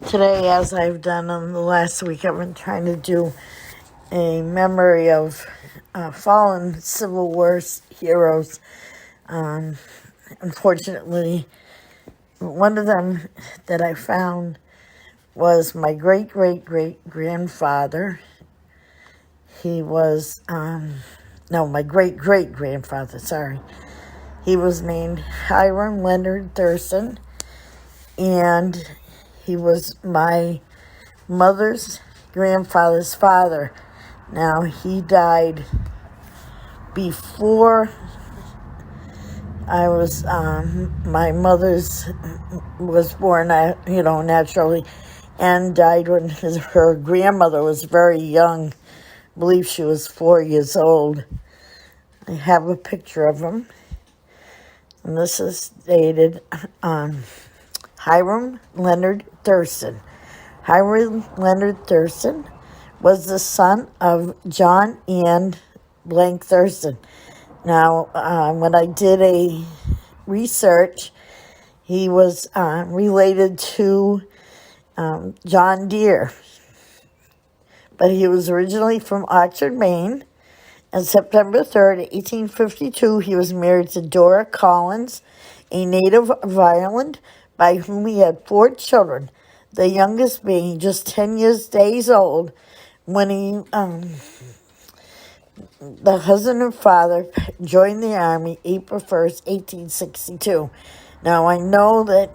Today, as I've done on the last week, I've been trying to do a memory of fallen Civil War heroes. Unfortunately, one of them that I found was my great great great grandfather. He was, no, my great great grandfather, sorry. He was named Hiram Leonard Thurston, and he was my mother's grandfather's father. Now, he died before I was, my mother's was born, naturally, and died when her grandmother was very young. I believe she was 4 years old. I have a picture of him, and this is dated Hiram Leonard Thurston. Hiram Leonard Thurston was the son of John and Blank Thurston. Now, when I did a research, he was related to John Deere, but he was originally from Oxford, Maine. On September 3rd, 1852, he was married to Dora Collins, a native of Ireland, by whom he had 4 children, the youngest being just 10 days old when the husband and father joined the army April 1st, 1862. Now, I know that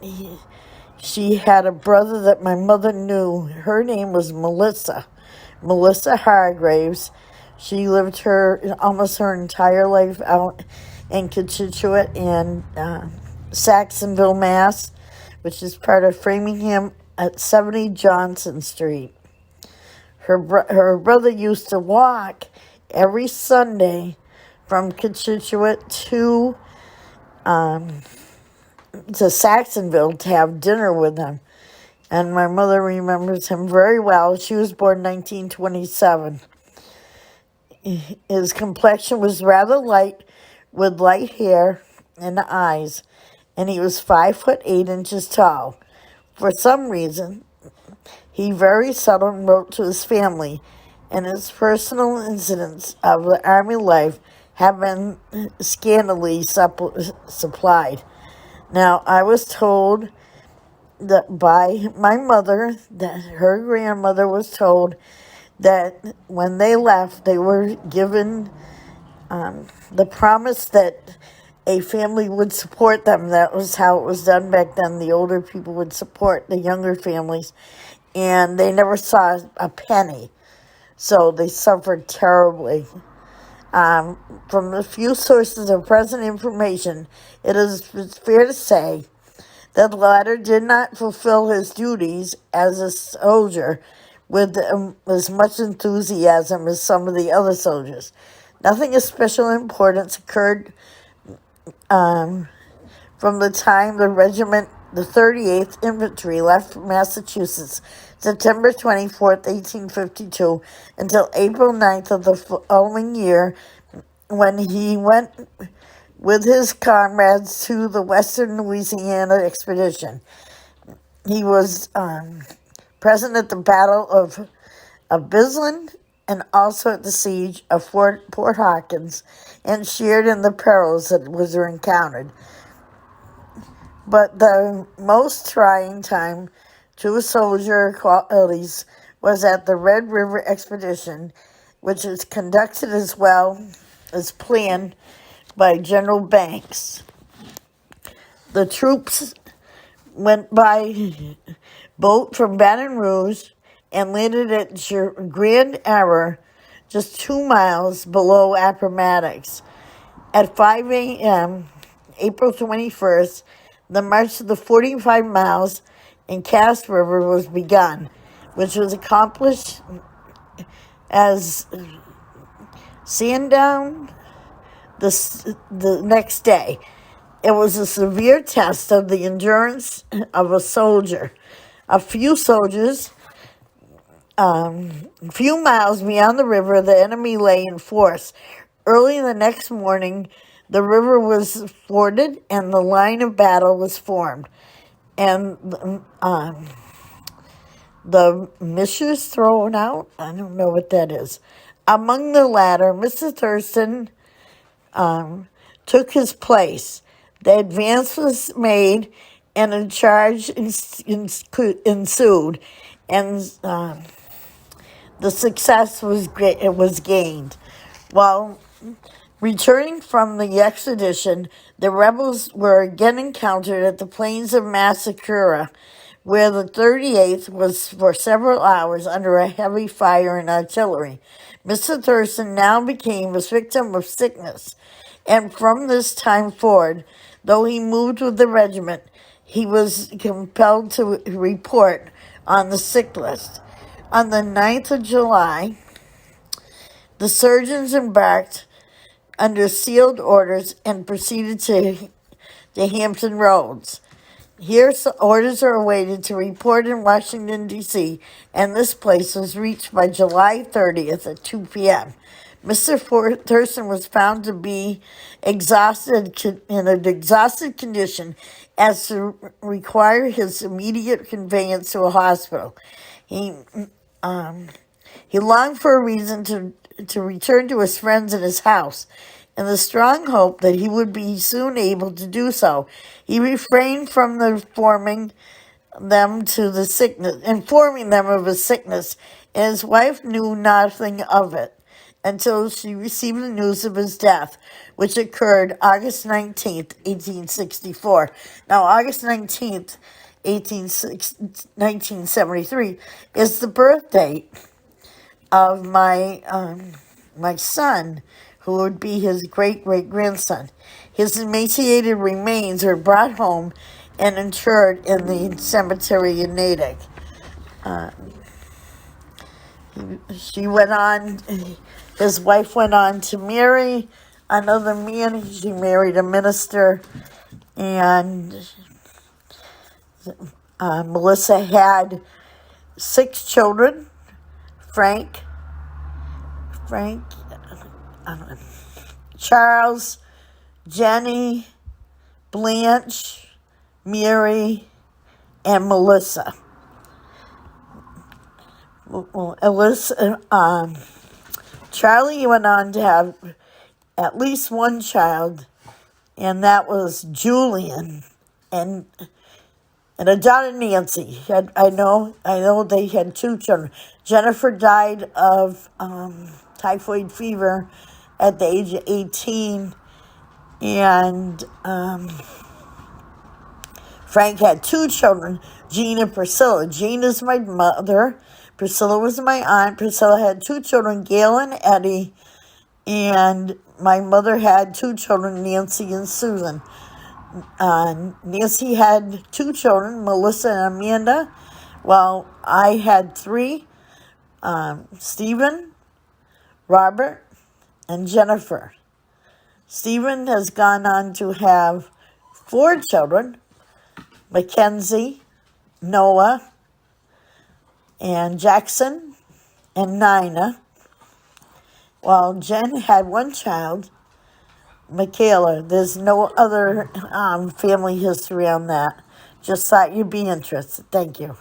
she had a brother that my mother knew. Her name was Melissa Hargraves. She lived almost her entire life out in Cochituate and Saxonville, Mass., which is part of Framingham at 70 Johnson Street. Her brother used to walk every Sunday from Cochituate to Saxonville to have dinner with him. And my mother remembers him very well. She was born 1927. His complexion was rather light, with light hair and eyes, and he was 5'8" tall. For some reason, he very seldom wrote to his family, and his personal incidents of the army life have been scantily supplied. Now, I was told that by my mother, that her grandmother was told that when they left, they were given the promise that a family would support them. That was how it was done back then. The older people would support the younger families, and they never saw a penny, so they suffered terribly. From the few sources of present information, it's fair to say that the latter did not fulfill his duties as a soldier with as much enthusiasm as some of the other soldiers. Nothing of special importance occurred from the time the regiment, the 38th Infantry, left Massachusetts, September 24th, 1852, until April 9th of the following year, when he went with his comrades to the Western Louisiana expedition. He was present at the Battle of Bisland and also at the siege of Port Hawkins, and shared in the perils that were encountered. But the most trying time to a soldier qualities was at the Red River expedition, which was conducted as well as planned by General Banks. The troops went by boat from Baton Rouge and landed at Grand Error, just 2 miles below Appomattox. At 5 a.m., April 21st, the march of the 45 miles in Cass River was begun, which was accomplished as sundown the next day. It was a severe test of the endurance of a soldier. A few miles beyond the river, the enemy lay in force. Early the next morning, the river was forded and the line of battle was formed. And the missus thrown out. I don't know what that is. Among the latter, Mr. Thurston took his place. The advance was made, and a charge ensued, and the success was gained. While returning from the expedition, the rebels were again encountered at the plains of Massacura, where the 38th was for several hours under a heavy fire and artillery. Mr. Thurston now became a victim of sickness, and from this time forward, though he moved with the regiment, he was compelled to report on the sick list. On the 9th of July, the surgeons embarked under sealed orders and proceeded to Hampton Roads. Here, orders are awaited to report in Washington, D.C., and this place was reached by July 30th at 2 p.m. Mr. Thurston was found to be exhausted, in an exhausted condition as to require his immediate conveyance to a hospital. He longed for a reason to return to his friends in his house, in the strong hope that he would be soon able to do so. He refrained from informing them of his sickness, and his wife knew nothing of it until she received the news of his death, which occurred August 19th, 1864. Now, August 19th, 1973 is the birth date of my son, who would be his great-great-grandson. His emaciated remains were brought home and interred in the cemetery in Natick. His wife went on to marry another man. She married a minister, and Melissa had 6 children. Frank, Charles, Jenny, Blanche, Mary, and Melissa. Charlie went on to have at least one child, and that was Julian, and a daughter, Nancy. I know they had 2 children. Jennifer died of typhoid fever at the age of 18, and Frank had 2 children, Jean and Priscilla. Jean is my mother. Priscilla was my aunt. Priscilla had 2 children, Gail and Eddie, and my mother had 2 children, Nancy and Susan. Nancy had 2 children, Melissa and Amanda, while I had 3, Stephen, Robert, and Jennifer. Stephen has gone on to have 4 children, Mackenzie, Noah, and Jackson, and Nina, while Jen had 1 child, Michaela. There's no other family history on that. Just thought you'd be interested. Thank you.